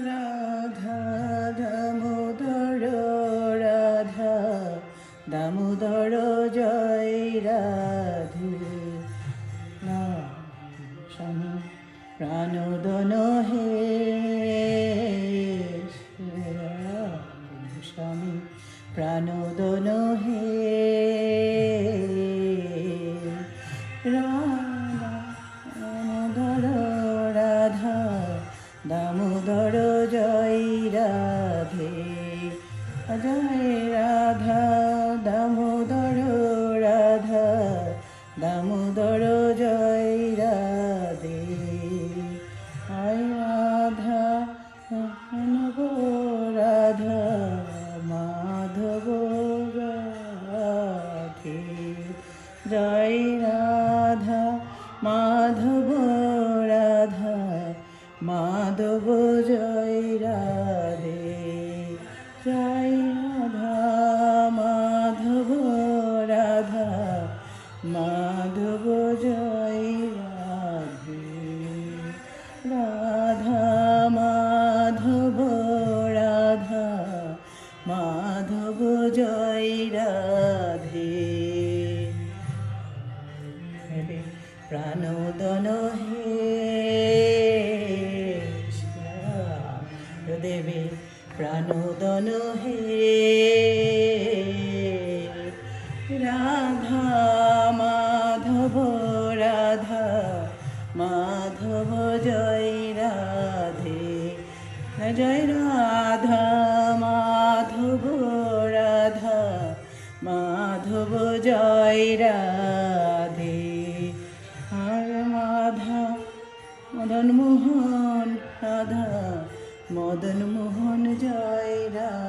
রাধা দামোদর রাধা দামোদর জয় রাধে স্বামী প্রাণোদন হে স্বামী প্রাণোদন হে রাধা দামোদর রাধা দামোদর জয় রাধে জয় রাধা দামোদর রাধা দামোদর জয় রাধে আয় রাধা মাধব রাধা মাধব রাধে জয় রাধা মাধব রাধা মাধব জয় রাধে জয় রাধা মাধব রাধা মাধব জয় রাধে রাধা মাধব রাধা মাধব জয় রাধে প্রাণোদন হে দেবে প্রাণোদন হে রাধা মাধব রাধা মাধব জয় রাধে জয় রাধা মাধব রাধা মাধব জয় রাধে আর মাধা মদন মোহন রাধা মদন মোহন জয় রাধে।